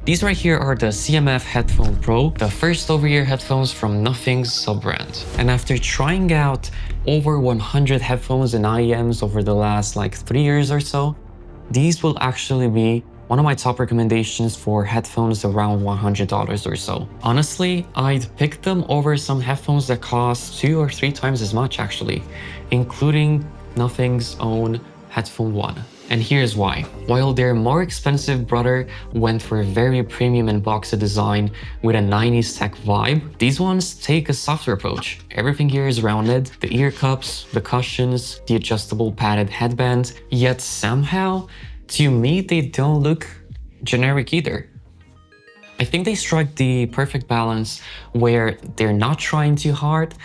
These right here are the CMF Headphone Pro, the first over-ear headphones from Nothing's sub-brand. And after trying out over 100 headphones and IEMs over the last like 3 years or so, these will actually be one of my top recommendations for headphones around $100 or so. Honestly, I'd pick them over some headphones that cost 2 or 3 times as much actually, including Nothing's own Headphone 1. And here's why. While their more expensive brother went for a very premium and boxy design with a 90s tech vibe, these ones take a softer approach. Everything here is rounded, the ear cups, the cushions, the adjustable padded headband, yet somehow, to me, they don't look generic either. I think they strike the perfect balance where they're not trying too hard,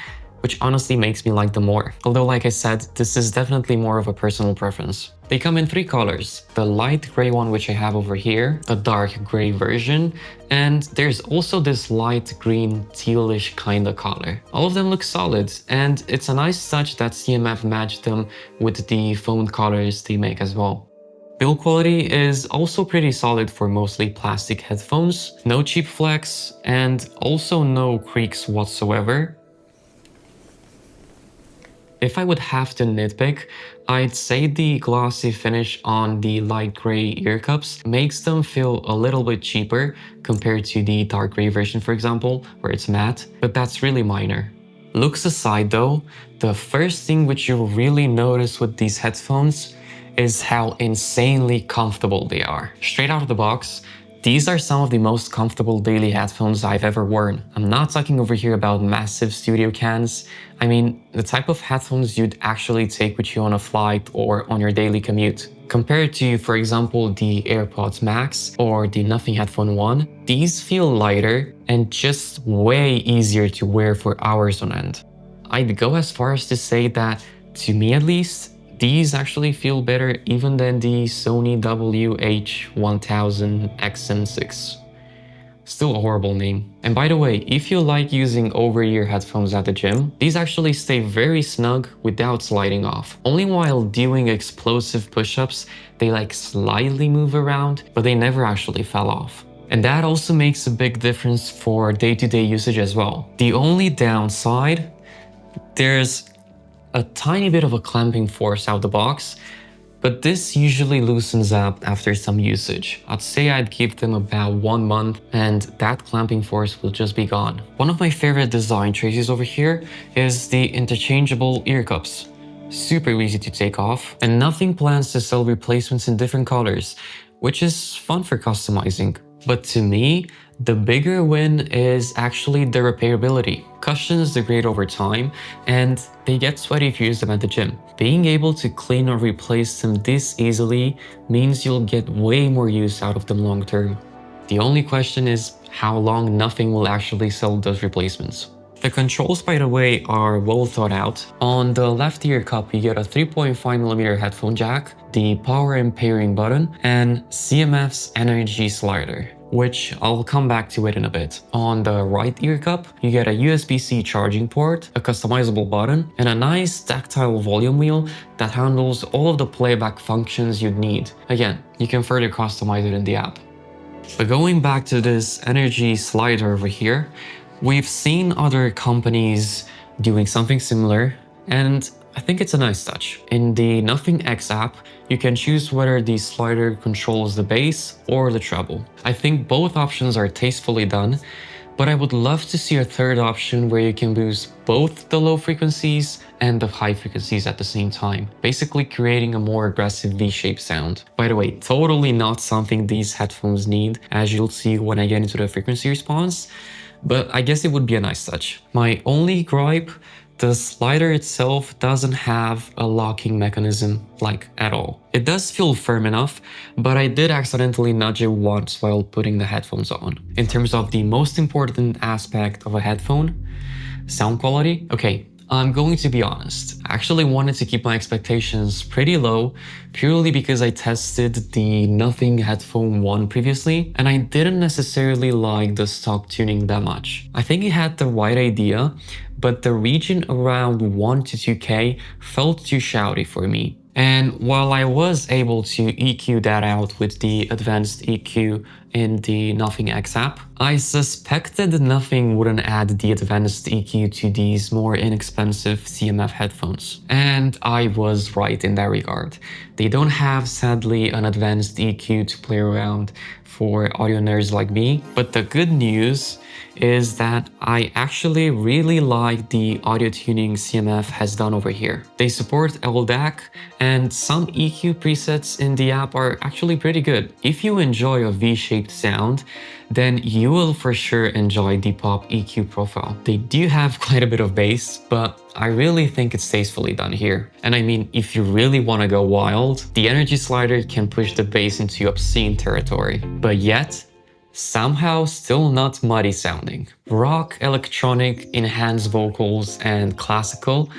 which honestly makes me like them more. Although, like I said, this is definitely more of a personal preference. They come in 3 colors, the light gray one which I have over here, the dark gray version, and there's also this light green tealish kinda color. All of them look solid, and it's a nice touch that CMF matched them with the phone colors they make as well. Build quality is also pretty solid for mostly plastic headphones, no cheap flex, and also no creaks whatsoever. If I would have to nitpick, I'd say the glossy finish on the light gray ear cups makes them feel a little bit cheaper compared to the dark gray version, for example, where it's matte, but that's really minor. Looks aside though, the first thing which you'll really notice with these headphones is how insanely comfortable they are. Straight out of the box, these are some of the most comfortable daily headphones I've ever worn. I'm not talking over here about massive studio cans. I mean, the type of headphones you'd actually take with you on a flight or on your daily commute. Compared to, for example, the AirPods Max or the Nothing Headphone 1, these feel lighter and just way easier to wear for hours on end. I'd go as far as to say that, to me at least, these actually feel better even than the Sony WH-1000XM6. Still a horrible name. And by the way, if you like using over-ear headphones at the gym, these actually stay very snug without sliding off. Only while doing explosive push-ups, they like slightly move around, but they never actually fell off. And that also makes a big difference for day-to-day usage as well. The only downside, there's a tiny bit of a clamping force out the box, but this usually loosens up after some usage. I'd say I'd give them about 1 month and that clamping force will just be gone. One of my favorite design choices over here is the interchangeable ear cups. Super easy to take off, and Nothing plans to sell replacements in different colors, which is fun for customizing. But to me, the bigger win is actually the repairability. Cushions degrade over time and they get sweaty if you use them at the gym. Being able to clean or replace them this easily means you'll get way more use out of them long term. The only question is how long Nothing will actually sell those replacements. The controls, by the way, are well thought out. On the left ear cup, you get a 3.5mm headphone jack, the power and pairing button, and CMF's energy slider, which I'll come back to it in a bit. On the right ear cup, you get a USB-C charging port, a customizable button, and a nice tactile volume wheel that handles all of the playback functions you'd need. Again, you can further customize it in the app. But going back to this energy slider over here, we've seen other companies doing something similar, and I think it's a nice touch. In the Nothing X app, you can choose whether the slider controls the bass or the treble. I think both options are tastefully done, but I would love to see a third option where you can boost both the low frequencies and the high frequencies at the same time, basically creating a more aggressive V-shaped sound. By the way, totally not something these headphones need, as you'll see when I get into the frequency response, but I guess it would be a nice touch. My only gripe, the slider itself doesn't have a locking mechanism, like at all. It does feel firm enough, but I did accidentally nudge it once while putting the headphones on. In terms of the most important aspect of a headphone, sound quality, okay, I'm going to be honest. I actually wanted to keep my expectations pretty low purely because I tested the Nothing Headphone 1 previously and I didn't necessarily like the stock tuning that much. I think it had the right idea, but the region around 1 to 2K felt too shouty for me. And while I was able to EQ that out with the advanced EQ in the Nothing X app, I suspected Nothing wouldn't add the advanced EQ to these more inexpensive CMF headphones. And I was right in that regard. They don't have, sadly, an advanced EQ to play around for audio nerds like me, but the good news is that I actually really like the audio tuning CMF has done over here. They support LDAC, and some EQ presets in the app are actually pretty good. If you enjoy a V-shaped sound, then you will for sure enjoy the Pop EQ profile. They do have quite a bit of bass, but I really think it's tastefully done here. And I mean, if you really want to go wild, the energy slider can push the bass into obscene territory. But yet, somehow still not muddy sounding. Rock, electronic, enhanced vocals, and classical,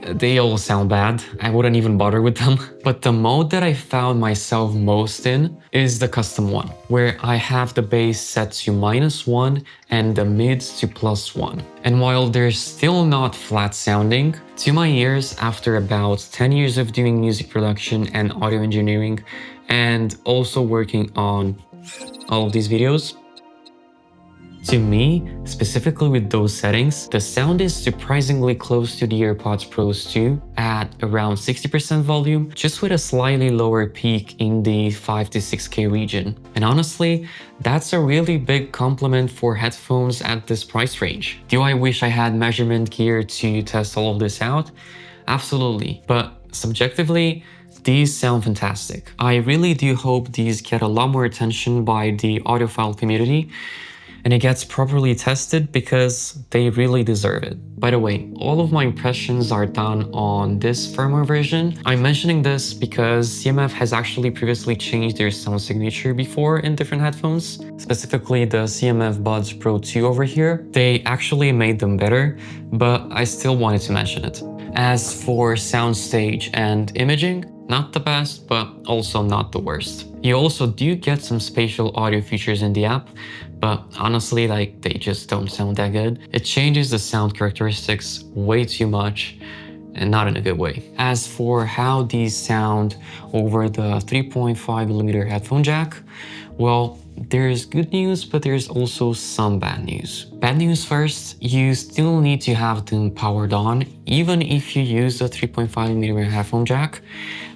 they all sound bad. I wouldn't even bother with them. But the mode that I found myself most in is the custom one, where I have the bass set to -1 and the mids to +1. And while they're still not flat sounding, to my ears, after about 10 years of doing music production and audio engineering, and also working on all of these videos, to me, specifically with those settings, the sound is surprisingly close to the AirPods Pros 2 at around 60% volume, just with a slightly lower peak in the 5 to 6K region. And honestly, that's a really big compliment for headphones at this price range. Do I wish I had measurement gear to test all of this out? Absolutely, but subjectively, these sound fantastic. I really do hope these get a lot more attention by the audiophile community, and it gets properly tested because they really deserve it. By the way, all of my impressions are done on this firmware version. I'm mentioning this because CMF has actually previously changed their sound signature before in different headphones, specifically the CMF Buds Pro 2 over here. They actually made them better, but I still wanted to mention it. As for Soundstage and Imaging, not the best, but also not the worst. You also do get some spatial audio features in the app, but honestly, they just don't sound that good. It changes the sound characteristics way too much, and not in a good way. As for how these sound over the 3.5mm headphone jack, well, there's good news, but there's also some bad news. Bad news first, you still need to have them powered on, even if you use the 3.5mm headphone jack,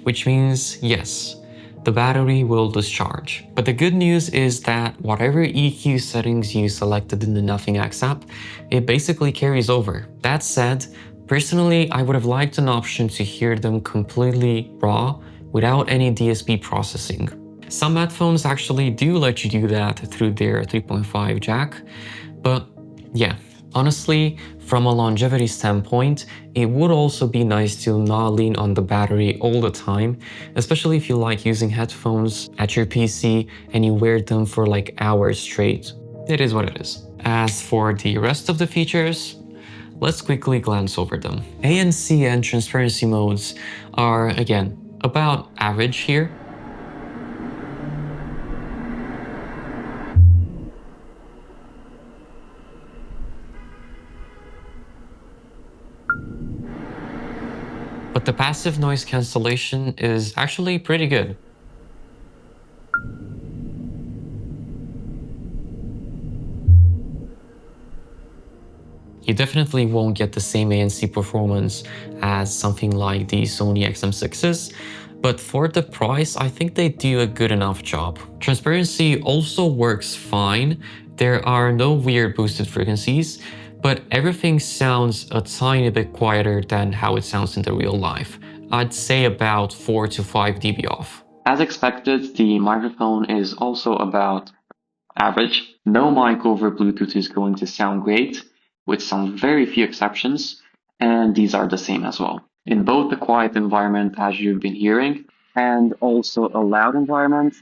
which means, yes, the battery will discharge. But the good news is that whatever EQ settings you selected in the Nothing X app, it basically carries over. That said, personally, I would have liked an option to hear them completely raw without any DSP processing. Some headphones actually do let you do that through their 3.5 jack, but yeah, honestly, from a longevity standpoint, it would also be nice to not lean on the battery all the time, especially if you like using headphones at your PC and you wear them for like hours straight. It is what it is. As for the rest of the features, let's quickly glance over them. ANC and transparency modes are, again, about average here. But the passive noise cancellation is actually pretty good. You definitely won't get the same ANC performance as something like the Sony XM6s, but for the price, I think they do a good enough job. Transparency also works fine. There are no weird boosted frequencies, but everything sounds a tiny bit quieter than how it sounds in the real life. I'd say about 4 to 5 dB off. As expected, the microphone is also about average. No mic over Bluetooth is going to sound great, with some very few exceptions, and these are the same as well. In both the quiet environment, as you've been hearing, and also a loud environment,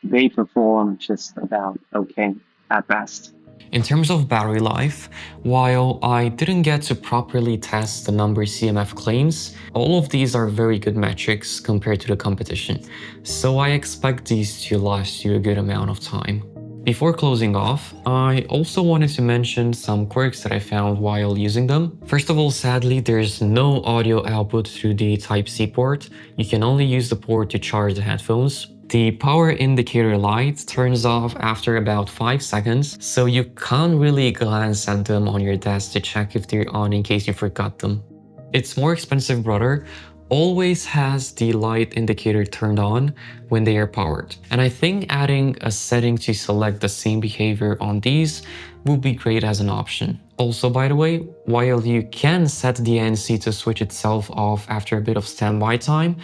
they perform just about okay at best. In terms of battery life, while I didn't get to properly test the number CMF claims, all of these are very good metrics compared to the competition, so I expect these to last you a good amount of time. Before closing off, I also wanted to mention some quirks that I found while using them. First of all, sadly, there's no audio output through the Type-C port. You can only use the port to charge the headphones. The power indicator light turns off after about 5 seconds, so you can't really glance at them on your desk to check if they're on in case you forgot them. Its more expensive brother always has the light indicator turned on when they are powered. And I think adding a setting to select the same behavior on these would be great as an option. Also, by the way, while you can set the ANC to switch itself off after a bit of standby time,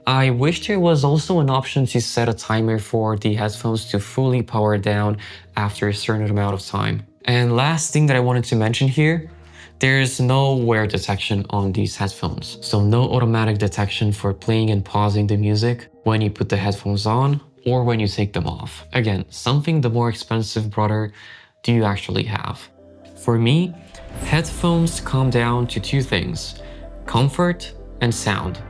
I wish there was also an option to set a timer for the headphones to fully power down after a certain amount of time. And last thing that I wanted to mention here, there's no wear detection on these headphones, so no automatic detection for playing and pausing the music when you put the headphones on or when you take them off. Again, something the more expensive brother do you actually have. For me, headphones come down to two things: comfort and sound.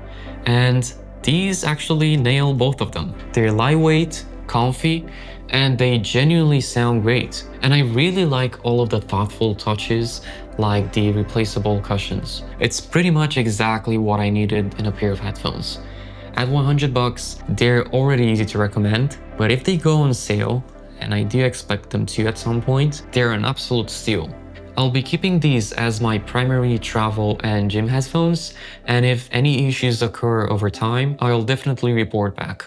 And these actually nail both of them. They're lightweight, comfy, and they genuinely sound great. And I really like all of the thoughtful touches, like the replaceable cushions. It's pretty much exactly what I needed in a pair of headphones. At 100 bucks, they're already easy to recommend, but if they go on sale, and I do expect them to at some point, they're an absolute steal. I'll be keeping these as my primary travel and gym headphones, and if any issues occur over time, I'll definitely report back.